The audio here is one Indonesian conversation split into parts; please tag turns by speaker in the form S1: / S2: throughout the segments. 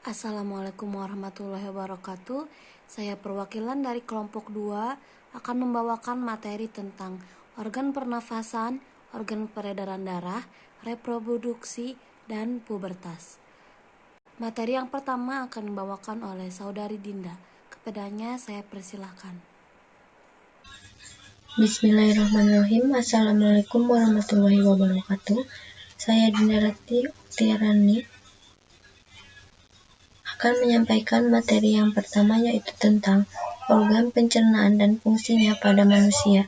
S1: Assalamualaikum warahmatullahi wabarakatuh. Saya perwakilan dari kelompok 2 akan membawakan materi tentang organ pernafasan, organ peredaran darah, reproduksi, dan pubertas. Materi yang pertama akan dibawakan oleh Saudari Dinda. Kepadanya saya persilahkan.
S2: Bismillahirrahmanirrahim. Assalamualaikum warahmatullahi wabarakatuh. Saya Dinda Rati Oktiarani akan menyampaikan materi yang pertama, yaitu tentang organ pencernaan dan fungsinya pada manusia.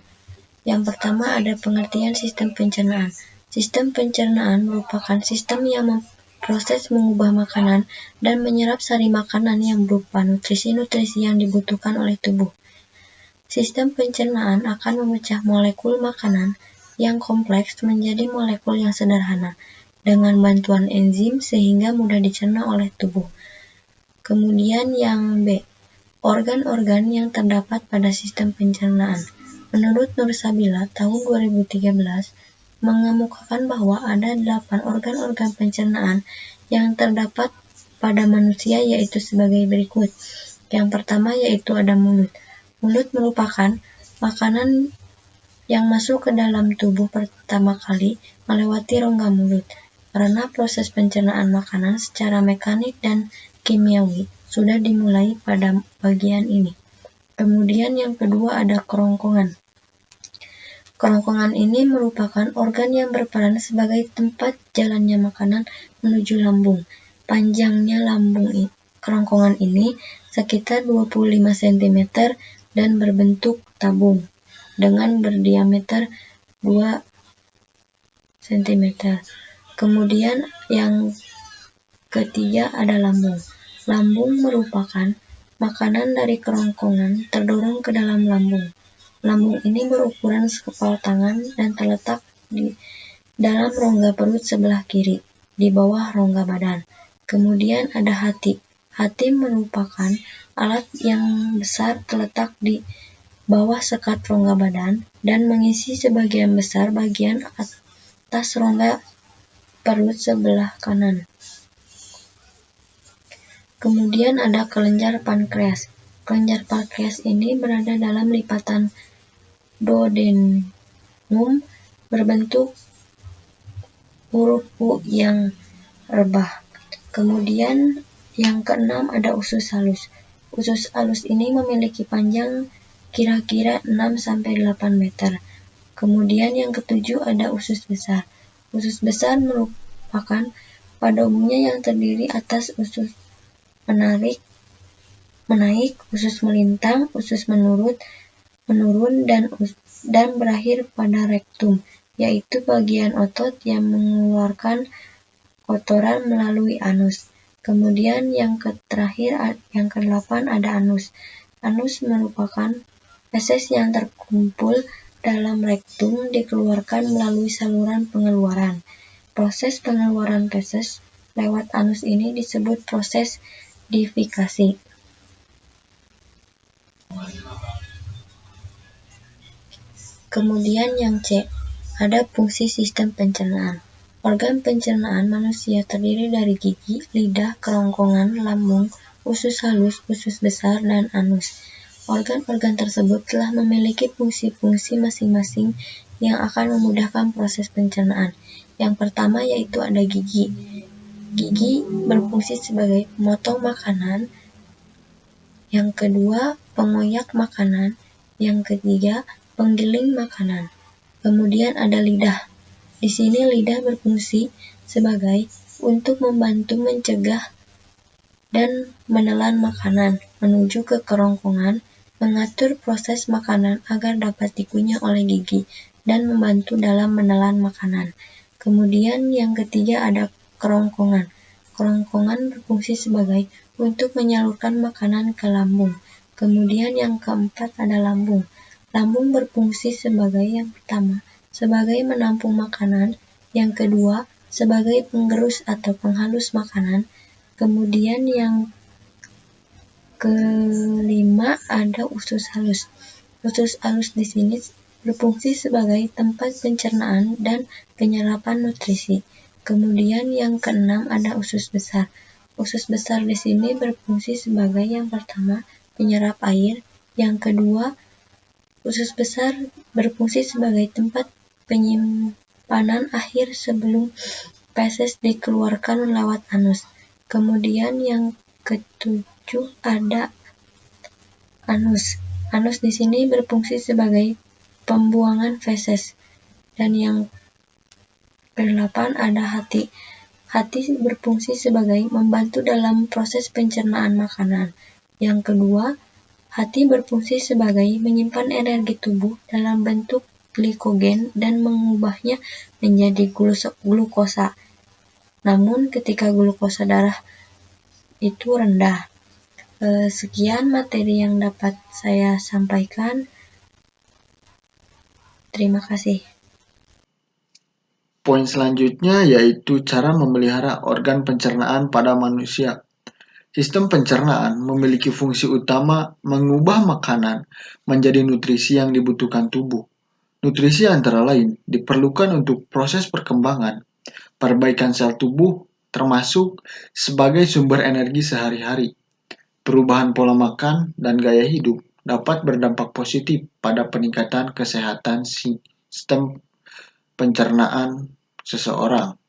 S2: Yang pertama ada pengertian sistem pencernaan. Sistem pencernaan merupakan sistem yang memproses, mengubah makanan dan menyerap sari makanan yang berupa nutrisi-nutrisi yang dibutuhkan oleh tubuh. Sistem pencernaan akan memecah molekul makanan yang kompleks menjadi molekul yang sederhana dengan bantuan enzim sehingga mudah dicerna oleh tubuh. Kemudian yang B, organ-organ yang terdapat pada sistem pencernaan. Menurut Nur Sabila tahun 2013 mengemukakan bahwa ada 8 organ-organ pencernaan yang terdapat pada manusia, yaitu sebagai berikut. Yang pertama yaitu ada mulut. Mulut merupakan makanan yang masuk ke dalam tubuh pertama kali melewati rongga mulut, karena proses pencernaan makanan secara mekanik dan kimiawi sudah dimulai pada bagian ini. Kemudian yang kedua ada kerongkongan. Kerongkongan ini merupakan organ yang berperan sebagai tempat jalannya makanan menuju lambung. Panjangnya lambung kerongkongan ini sekitar 25 cm dan berbentuk tabung dengan berdiameter 2 cm. Kemudian yang ketiga ada lambung. Lambung merupakan makanan dari kerongkongan terdorong ke dalam lambung. Lambung ini berukuran sekepal tangan dan terletak di dalam rongga perut sebelah kiri, di bawah rongga badan. Kemudian ada hati. Hati merupakan alat yang besar terletak di bawah sekat rongga badan dan mengisi sebagian besar bagian atas rongga perut sebelah kanan. Kemudian ada kelenjar pankreas. Kelenjar pankreas ini berada dalam lipatan duodenum berbentuk huruf U yang rebah. Kemudian yang keenam ada usus halus. Usus halus ini memiliki panjang kira-kira 6-8 meter. Kemudian yang ketujuh ada usus besar. Usus besar merupakan pada umumnya yang terdiri atas usus menaik, usus melintang, usus menurun dan berakhir pada rektum, yaitu bagian otot yang mengeluarkan kotoran melalui anus. Kemudian yang terakhir, yang ke-8 ada anus. Anus merupakan feses yang terkumpul dalam rektum dikeluarkan melalui saluran pengeluaran. Proses pengeluaran feses lewat anus ini disebut proses difikasi. Kemudian yang C, ada fungsi sistem pencernaan. Organ pencernaan manusia terdiri dari gigi, lidah, kerongkongan, lambung, usus halus, usus besar, dan anus. Organ-organ tersebut telah memiliki fungsi-fungsi masing-masing yang akan memudahkan proses pencernaan. Yang pertama yaitu ada gigi. Gigi berfungsi sebagai pemotong makanan. Yang kedua, pengoyak makanan. Yang ketiga, penggiling makanan. Kemudian ada lidah. Di sini lidah berfungsi sebagai untuk membantu mencegah dan menelan makanan menuju ke kerongkongan, mengatur proses makanan agar dapat dikunyah oleh gigi, dan membantu dalam menelan makanan. Kemudian yang ketiga ada kerongkongan. Kerongkongan berfungsi sebagai untuk menyalurkan makanan ke lambung. Kemudian yang keempat ada lambung. Lambung berfungsi sebagai yang pertama, sebagai menampung makanan, yang kedua, sebagai penggerus atau penghalus makanan, kemudian yang kelima ada usus halus. Usus halus di sini berfungsi sebagai tempat pencernaan dan penyerapan nutrisi. Kemudian yang keenam ada usus besar. Usus besar di sini berfungsi sebagai yang pertama penyerap air, yang kedua usus besar berfungsi sebagai tempat penyimpanan akhir sebelum feses dikeluarkan lewat anus. Kemudian yang ketujuh ada anus. Anus di sini berfungsi sebagai pembuangan feses. Dan yang kedelapan ada hati. Hati berfungsi sebagai membantu dalam proses pencernaan makanan. Yang kedua, hati berfungsi sebagai menyimpan energi tubuh dalam bentuk glikogen dan mengubahnya menjadi glukosa. Namun ketika glukosa darah itu rendah. Sekian materi yang dapat saya sampaikan. Terima kasih.
S3: Poin selanjutnya yaitu cara memelihara organ pencernaan pada manusia. Sistem pencernaan memiliki fungsi utama mengubah makanan menjadi nutrisi yang dibutuhkan tubuh. Nutrisi antara lain diperlukan untuk proses perkembangan, perbaikan sel tubuh, termasuk sebagai sumber energi sehari-hari. Perubahan pola makan dan gaya hidup dapat berdampak positif pada peningkatan kesehatan sistem pencernaan seseorang.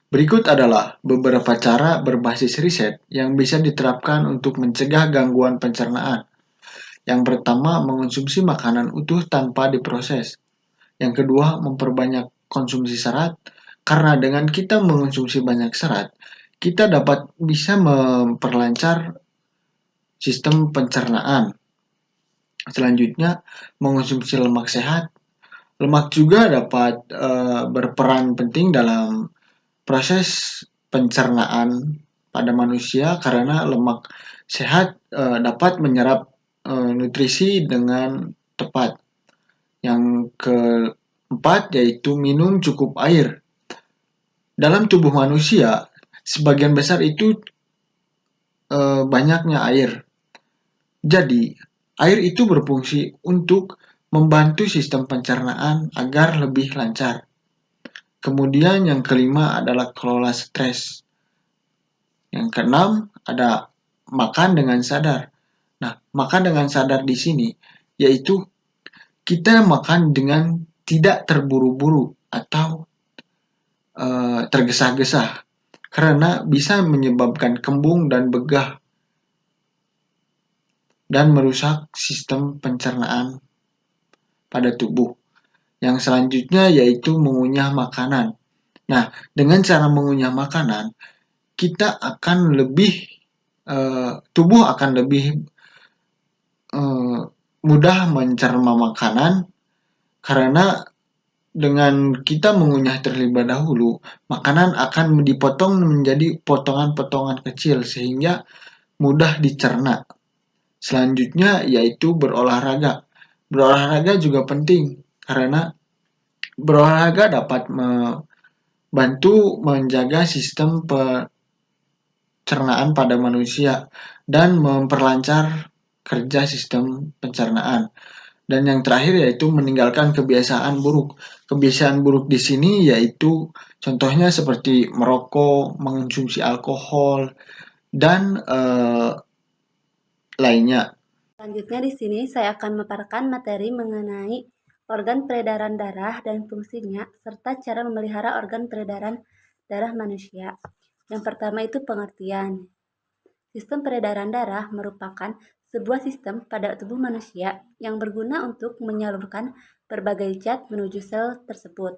S3: Berikut adalah beberapa cara berbasis riset yang bisa diterapkan untuk mencegah gangguan pencernaan. Yang pertama, mengonsumsi makanan utuh tanpa diproses. Yang kedua, memperbanyak konsumsi serat, karena dengan kita mengonsumsi banyak serat, kita bisa memperlancar sistem pencernaan. Selanjutnya, mengonsumsi lemak sehat. Lemak juga dapat berperan penting dalam proses pencernaan pada manusia karena lemak sehat dapat menyerap nutrisi dengan tepat. Yang keempat yaitu minum cukup air. Dalam tubuh manusia, sebagian besar itu banyaknya air. Jadi, air itu berfungsi untuk membantu sistem pencernaan agar lebih lancar. Kemudian yang kelima adalah kelola stres. Yang keenam ada makan dengan sadar. Nah, makan dengan sadar di sini yaitu kita makan dengan tidak terburu-buru atau tergesa-gesa karena bisa menyebabkan kembung dan begah dan merusak sistem pencernaan pada tubuh. Yang selanjutnya yaitu mengunyah makanan. Nah, dengan cara mengunyah makanan, kita akan tubuh akan lebih mudah mencerna makanan karena dengan kita mengunyah terlebih dahulu, makanan akan dipotong menjadi potongan-potongan kecil sehingga mudah dicerna. Selanjutnya yaitu berolahraga. Berolahraga juga penting karena berolahraga dapat membantu menjaga sistem pencernaan pada manusia dan memperlancar kerja sistem pencernaan. Dan yang terakhir yaitu meninggalkan kebiasaan buruk. Kebiasaan buruk di sini yaitu contohnya seperti merokok, mengonsumsi alkohol, dan lainnya.
S1: Selanjutnya di sini saya akan memaparkan materi mengenai organ peredaran darah dan fungsinya serta cara memelihara organ peredaran darah manusia. Yang pertama itu pengertian. Sistem peredaran darah merupakan sebuah sistem pada tubuh manusia yang berguna untuk menyalurkan berbagai zat menuju sel tersebut.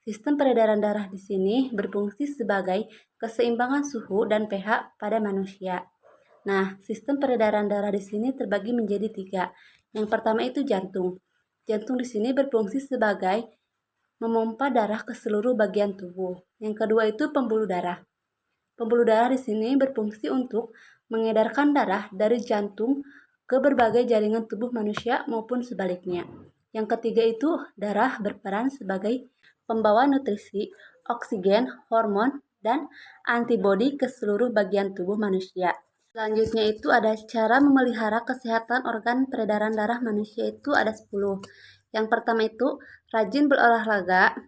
S1: Sistem peredaran darah di sini berfungsi sebagai keseimbangan suhu dan pH pada manusia. Nah, sistem peredaran darah di sini terbagi menjadi 3. Yang pertama itu jantung. Jantung di sini berfungsi sebagai memompa darah ke seluruh bagian tubuh. Yang kedua itu pembuluh darah. Pembuluh darah di sini berfungsi untuk mengedarkan darah dari jantung ke berbagai jaringan tubuh manusia maupun sebaliknya. Yang ketiga itu darah berperan sebagai pembawa nutrisi, oksigen, hormon, dan antibodi ke seluruh bagian tubuh manusia. Selanjutnya itu ada cara memelihara kesehatan organ peredaran darah manusia itu ada 10. Yang pertama itu rajin berolahraga.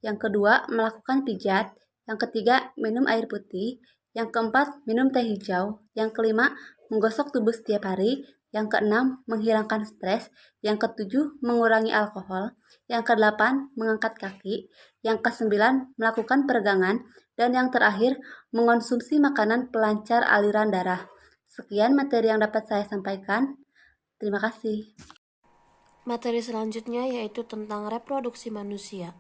S1: Yang kedua melakukan pijat.
S4: Yang ketiga, minum air putih. Yang keempat, minum teh hijau. Yang kelima, menggosok tubuh setiap hari. Yang keenam, menghilangkan stres. Yang ketujuh, mengurangi alkohol. Yang kedelapan, mengangkat kaki. Yang kesembilan, melakukan peregangan. Dan yang terakhir, mengonsumsi makanan pelancar aliran darah. Sekian materi yang dapat saya sampaikan. Terima kasih.
S1: Materi selanjutnya yaitu tentang reproduksi manusia.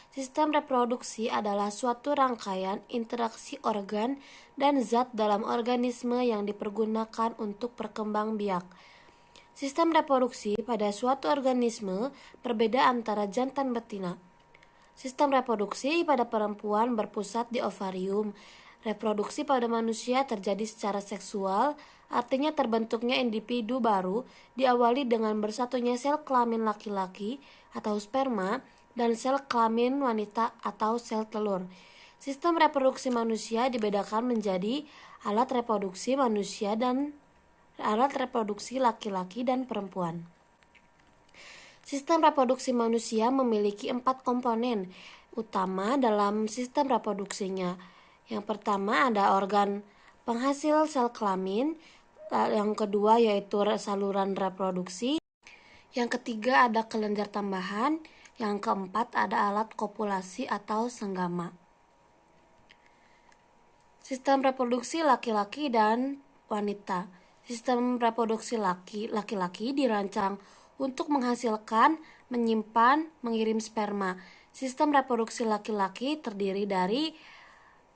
S1: Sistem reproduksi adalah suatu rangkaian interaksi organ dan zat dalam organisme yang dipergunakan untuk berkembang biak. Sistem reproduksi pada suatu organisme berbeda antara jantan betina. Sistem reproduksi pada perempuan berpusat di ovarium. Reproduksi pada manusia terjadi secara seksual, artinya terbentuknya individu baru diawali dengan bersatunya sel kelamin laki-laki atau sperma dan sel kelamin wanita atau sel telur. Sistem reproduksi manusia dibedakan menjadi alat reproduksi manusia dan alat reproduksi laki-laki dan perempuan. Sistem reproduksi manusia memiliki 4 komponen utama dalam sistem reproduksinya. Yang pertama ada organ penghasil sel kelamin, yang kedua yaitu saluran reproduksi, yang ketiga ada kelenjar tambahan, yang keempat ada alat kopulasi atau senggama. Sistem reproduksi laki-laki dan wanita. Sistem reproduksi laki-laki dirancang untuk menghasilkan, menyimpan, mengirim sperma. Sistem reproduksi laki-laki terdiri dari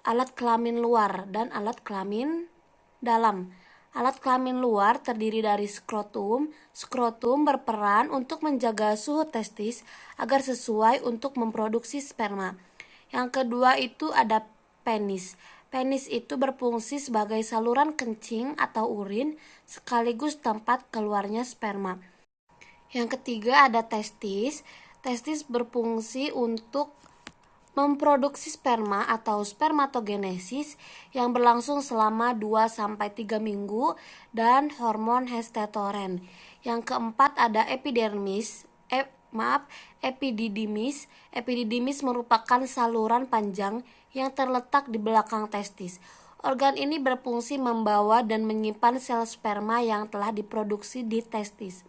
S1: alat kelamin luar dan alat kelamin dalam. Alat kelamin luar terdiri dari skrotum. Skrotum berperan untuk menjaga suhu testis agar sesuai untuk memproduksi sperma. Yang kedua itu ada penis. Penis itu berfungsi sebagai saluran kencing atau urin sekaligus tempat keluarnya sperma. Yang ketiga ada testis. Testis berfungsi untuk memproduksi sperma atau spermatogenesis yang berlangsung selama 2-3 minggu dan hormon testosteron. Yang keempat ada epididymis. Epididymis merupakan saluran panjang yang terletak di belakang testis. Organ ini berfungsi membawa dan menyimpan sel sperma yang telah diproduksi di testis.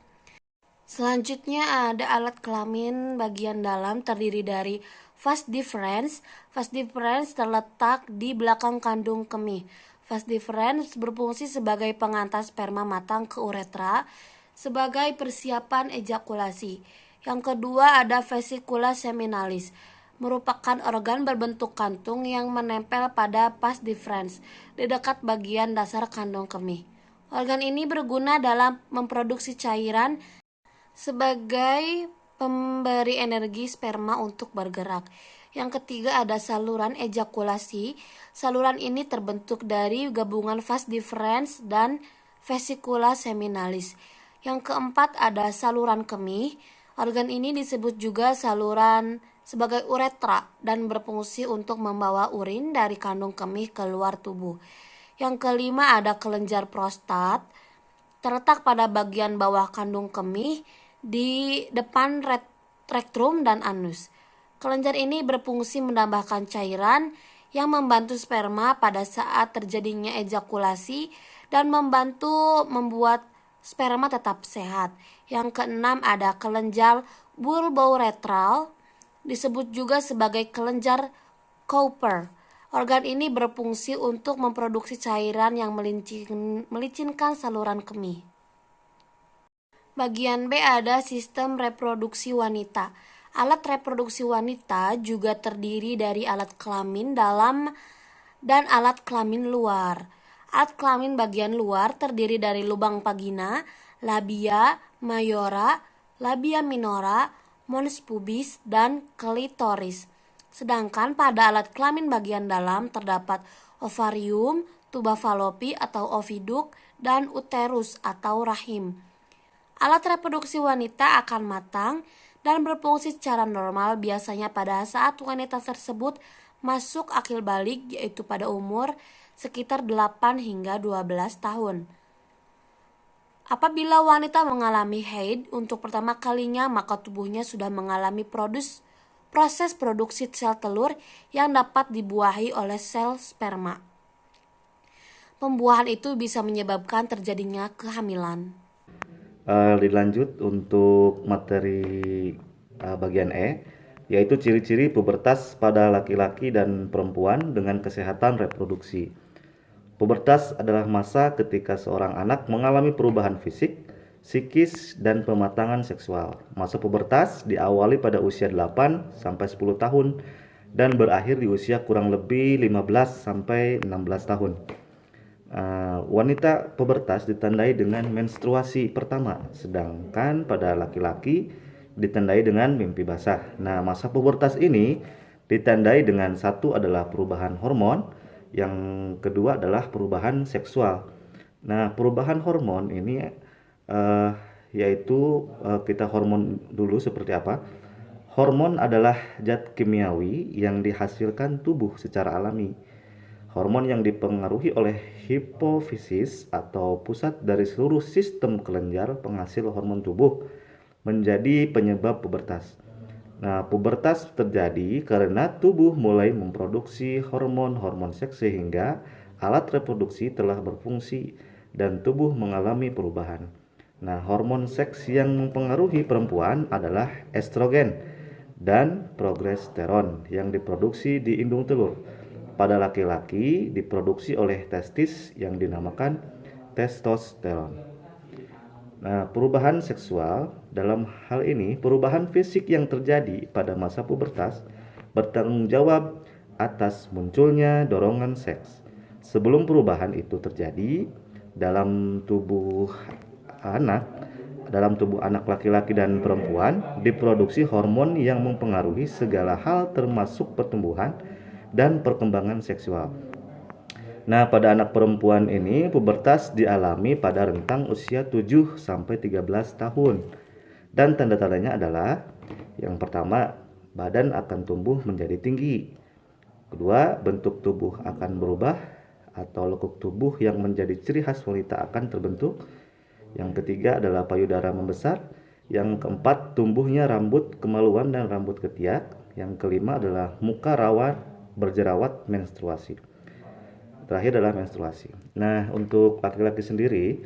S1: Selanjutnya ada alat kelamin bagian dalam terdiri dari vas deferens. Vas deferens terletak di belakang kandung kemih. Vas deferens berfungsi sebagai pengantar sperma matang ke uretra sebagai persiapan ejakulasi. Yang kedua ada vesicula seminalis, merupakan organ berbentuk kantung yang menempel pada vas deferens di dekat bagian dasar kandung kemih. Organ ini berguna dalam memproduksi cairan sebagai pemberi energi sperma untuk bergerak. Yang ketiga ada saluran ejakulasi. Saluran ini terbentuk dari gabungan vas deferens dan vesicula seminalis. Yang keempat ada saluran kemih. Organ ini disebut juga saluran sebagai uretra dan berfungsi untuk membawa urin dari kandung kemih keluar tubuh. Yang kelima ada kelenjar prostat, terletak pada bagian bawah kandung kemih di depan rektum dan anus. Kelenjar ini berfungsi menambahkan cairan yang membantu sperma pada saat terjadinya ejakulasi dan membantu membuat sperma tetap sehat. Yang keenam ada kelenjar bulbouretral, disebut juga sebagai kelenjar Cowper. Organ ini berfungsi untuk memproduksi cairan yang melicinkan saluran kemih. Bagian B ada sistem reproduksi wanita. Alat reproduksi wanita juga terdiri dari alat kelamin dalam dan alat kelamin luar. Alat kelamin bagian luar terdiri dari lubang vagina, labia majora, labia minora, mons pubis, dan klitoris. Sedangkan pada alat kelamin bagian dalam terdapat ovarium, tuba falopi atau oviduk, dan uterus atau rahim. Alat reproduksi wanita akan matang dan berfungsi secara normal biasanya pada saat wanita tersebut masuk akil balik, yaitu pada umur sekitar 8 hingga 12 tahun. Apabila wanita mengalami haid untuk pertama kalinya, maka tubuhnya sudah mengalami proses produksi sel telur yang dapat dibuahi oleh sel sperma. Pembuahan itu bisa menyebabkan terjadinya kehamilan.
S5: Dilanjut untuk materi bagian E, yaitu ciri-ciri pubertas pada laki-laki dan perempuan dengan kesehatan reproduksi. Pubertas adalah masa ketika seorang anak mengalami perubahan fisik, psikis, dan pematangan seksual. Masa pubertas diawali pada usia 8 sampai 10 tahun dan berakhir di usia kurang lebih 15 sampai 16 tahun. Wanita pubertas ditandai dengan menstruasi pertama, sedangkan pada laki-laki ditandai dengan mimpi basah. Nah, masa pubertas ini ditandai dengan satu adalah perubahan hormon, yang kedua adalah perubahan seksual. Nah, perubahan hormon ini yaitu kita hormon dulu seperti apa? Hormon adalah zat kimiawi yang dihasilkan tubuh secara alami. Hormon yang dipengaruhi oleh hipofisis atau pusat dari seluruh sistem kelenjar penghasil hormon tubuh menjadi penyebab pubertas. Nah, pubertas terjadi karena tubuh mulai memproduksi hormon-hormon seks sehingga alat reproduksi telah berfungsi dan tubuh mengalami perubahan. Nah, hormon seks yang mempengaruhi perempuan adalah estrogen dan progesteron yang diproduksi di indung telur. Pada laki-laki diproduksi oleh testis yang dinamakan testosteron. Nah, perubahan seksual dalam hal ini perubahan fisik yang terjadi pada masa pubertas bertanggung jawab atas munculnya dorongan seks. Sebelum perubahan itu terjadi dalam tubuh anak laki-laki dan perempuan diproduksi hormon yang mempengaruhi segala hal termasuk pertumbuhan dan perkembangan seksual. Nah, pada anak perempuan ini pubertas dialami pada rentang usia 7 sampai 13 tahun. Dan tanda-tandanya adalah yang pertama, badan akan tumbuh menjadi tinggi. Kedua, bentuk tubuh akan berubah atau lekuk tubuh yang menjadi ciri khas wanita akan terbentuk. Yang ketiga adalah payudara membesar. Yang keempat, tumbuhnya rambut kemaluan dan rambut ketiak. Yang kelima adalah muka rawan berjerawat menstruasi. Terakhir adalah menstruasi. Nah, untuk laki-laki sendiri,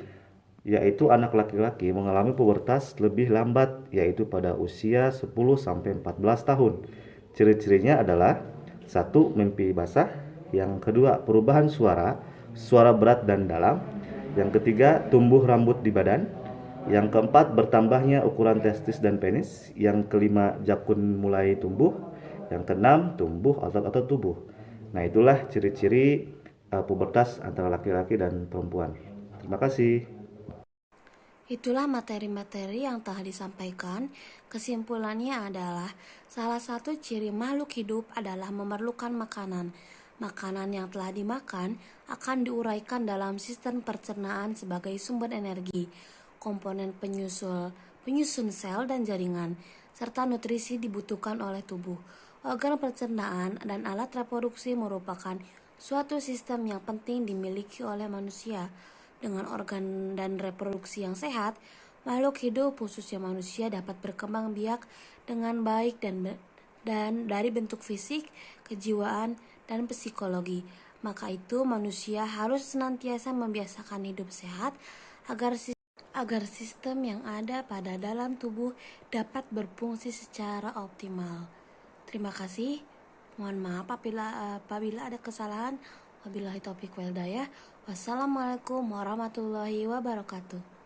S5: yaitu anak laki-laki mengalami pubertas lebih lambat, yaitu pada usia 10 sampai 14 tahun. Ciri-cirinya adalah 1. Mimpi basah. Yang kedua, perubahan suara berat dan dalam. Yang ketiga, tumbuh rambut di badan. Yang keempat, bertambahnya ukuran testis dan penis. Yang kelima, jakun mulai tumbuh. Yang keenam, tumbuh otot-otot tubuh. Nah, itulah ciri-ciri pubertas antara laki-laki dan perempuan. Terima kasih.
S1: Itulah materi-materi yang telah disampaikan. Kesimpulannya adalah salah satu ciri makhluk hidup adalah memerlukan makanan. Makanan yang telah dimakan akan diuraikan dalam sistem pencernaan sebagai sumber energi, komponen penyusun sel dan jaringan, serta nutrisi dibutuhkan oleh tubuh. Organ pencernaan dan alat reproduksi merupakan suatu sistem yang penting dimiliki oleh manusia. Dengan organ dan reproduksi yang sehat, makhluk hidup khususnya manusia dapat berkembang biak dengan baik dan dari bentuk fisik, kejiwaan, dan psikologi. Maka itu manusia harus senantiasa membiasakan hidup sehat agar sistem yang ada pada dalam tubuh dapat berfungsi secara optimal. Terima kasih. Mohon maaf apabila ada kesalahan. Wabillahi taufiq wal hidayah. Wassalamualaikum warahmatullahi wabarakatuh.